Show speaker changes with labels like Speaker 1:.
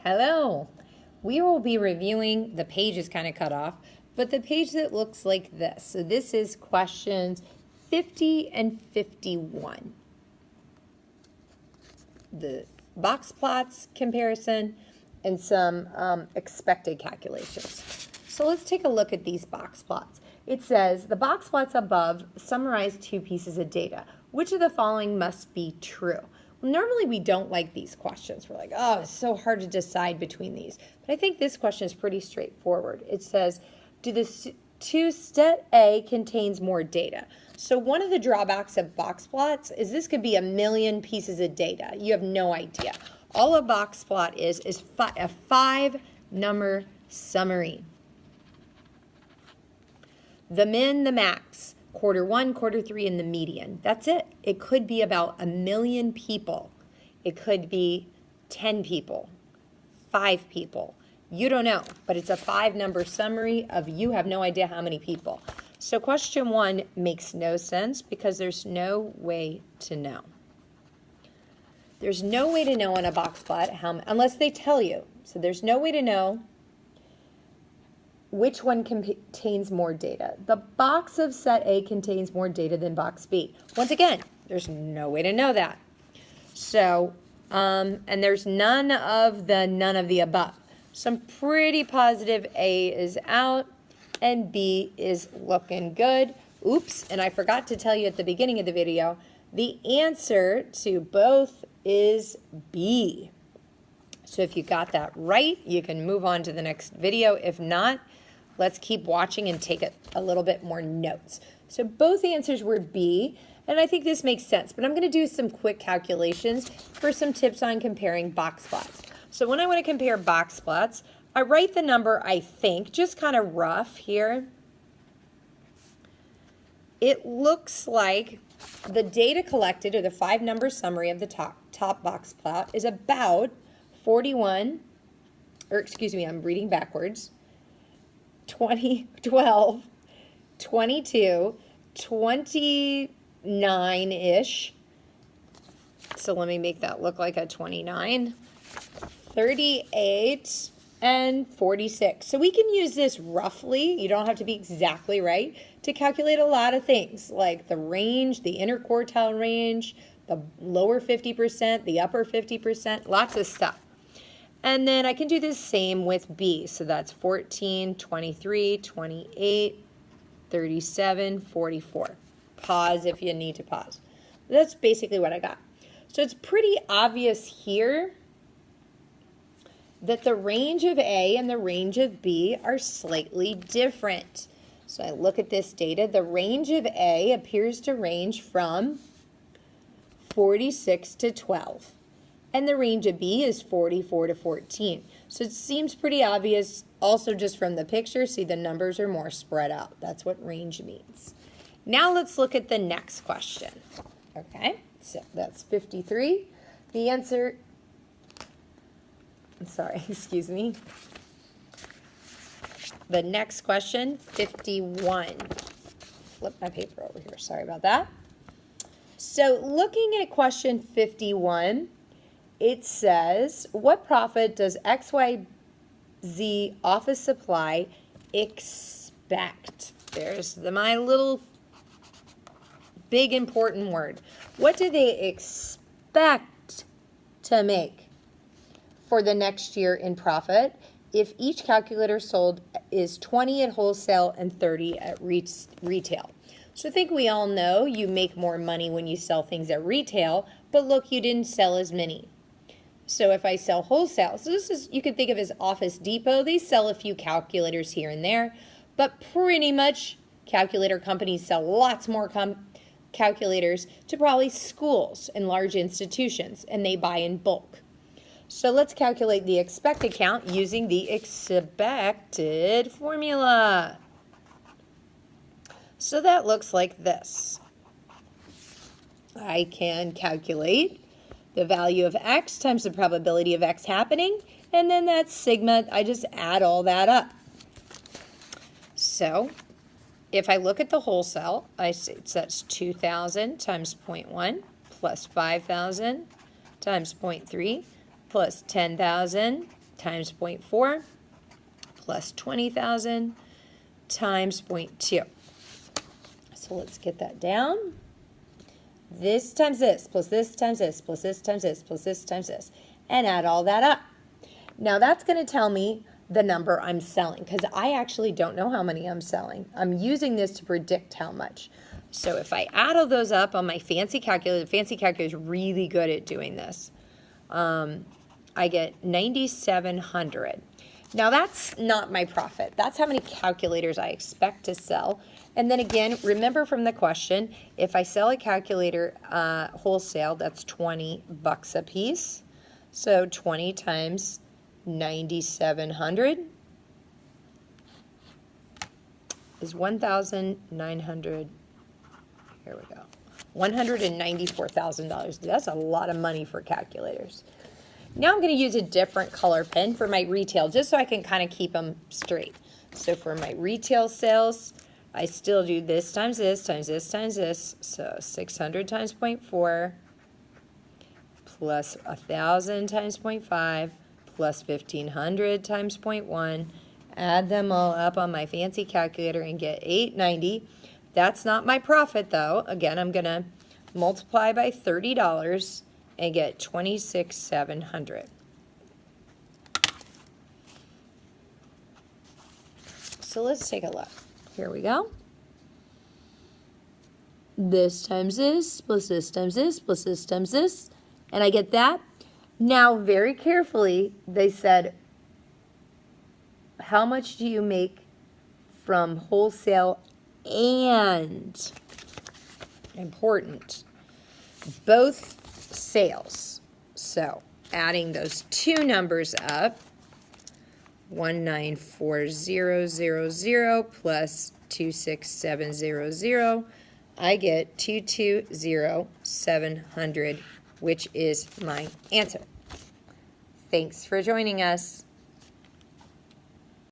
Speaker 1: Hello. We will be reviewing, the page is kind of cut off, but the page that looks like this. So this is questions 50 and 51. The box plots comparison and some expected calculations. So let's take a look at these box plots. It says the box plots above summarize two pieces of data. Which of the following must be true? Well, normally we don't like these questions. We're like, oh, it's so hard to decide between these. But I think this question is pretty straightforward. It says, do the two stat A contains more data? So one of the drawbacks of box plots is this could be a million pieces of data. You have no idea. All a box plot is a 5-number summary. The min, the max, quarter 1, quarter 3, and the median. That's it. It could be about a million people. It could be 10 people, 5 people. You don't know, but it's a 5-number summary of you have no idea how many people. So question 1 makes no sense because there's no way to know. There's no way to know on a box plot unless they tell you. So there's no way to know which one contains more data. The box of set A contains more data than box B. Once again, there's no way to know that. So, and there's none of the above. So I'm pretty positive A is out and B is looking good. Oops, and I forgot to tell you at the beginning of the video, the answer to both is B. So if you got that right, you can move on to the next video. If not, let's keep watching and take a little bit more notes. So both answers were B, and I think this makes sense, but I'm going to do some quick calculations for some tips on comparing box plots. So when I want to compare box plots, I write the number I think, just kind of rough here. It looks like the data collected, or the 5-number summary of the top box plot, is about 41, or excuse me, I'm reading backwards, 20, 12, 22, 29-ish. So let me make that look like a 29, 38, and 46. So we can use this roughly, you don't have to be exactly right, to calculate a lot of things, like the range, the interquartile range, the lower 50%, the upper 50%, lots of stuff. And then I can do the same with B. So that's 14, 23, 28, 37, 44. Pause if you need to pause. That's basically what I got. So it's pretty obvious here that the range of A and the range of B are slightly different. So I look at this data. The range of A appears to range from 46 to 12. And the range of B is 44 to 14. So it seems pretty obvious also just from the picture. See, the numbers are more spread out. That's what range means. Now let's look at the next question. Okay, so that's 53. The answer, I'm sorry, excuse me. The next question, 51. Flip my paper over here, sorry about that. So looking at question 51, it says, what profit does XYZ office supply expect? There's my little big important word. What do they expect to make for the next year in profit if each calculator sold is 20 at wholesale and 30 at retail? So I think we all know you make more money when you sell things at retail, but look, you didn't sell as many. So if I sell wholesale, so this is, you could think of as Office Depot. They sell a few calculators here and there, but pretty much calculator companies sell lots more calculators to probably schools and large institutions, and they buy in bulk. So let's calculate the expected count using the expected formula. So that looks like this. I can calculate the value of X times the probability of X happening, and then that's sigma. I just add all that up. So if I look at the wholesale, I see that's 2,000 times 0.1 plus 5,000 times 0.3 plus 10,000 times 0.4 plus 20,000 times 0.2. So let's get that down. This times this, plus this times this, plus this times this, plus this times this, and add all that up. Now that's going to tell me the number I'm selling, because I actually don't know how many I'm selling. I'm using this to predict how much. So if I add all those up on my fancy calculator, the fancy calculator is really good at doing this. I get 9,700. Now that's not my profit. That's how many calculators I expect to sell. And then again, remember from the question, if I sell a calculator wholesale, that's $20 a piece. So 20 times 9,700 is 1,900. Here we go. $194,000. That's a lot of money for calculators. Now I'm going to use a different color pen for my retail, just so I can kind of keep them straight. So for my retail sales, I still do this times this times this times this. So 600 times 0.4 plus 1,000 times 0.5 plus 1,500 times 0.1. Add them all up on my fancy calculator and get 890. That's not my profit though. Again, I'm going to multiply by $30 and get 26,700. So let's take a look. Here we go. This times this, plus this times this, plus this times this, and I get that. Now, very carefully, they said, how much do you make from wholesale and, important, both sales? So adding those two numbers up, 194,000 plus 26700, I get 220,700, which is my answer. Thanks for joining us.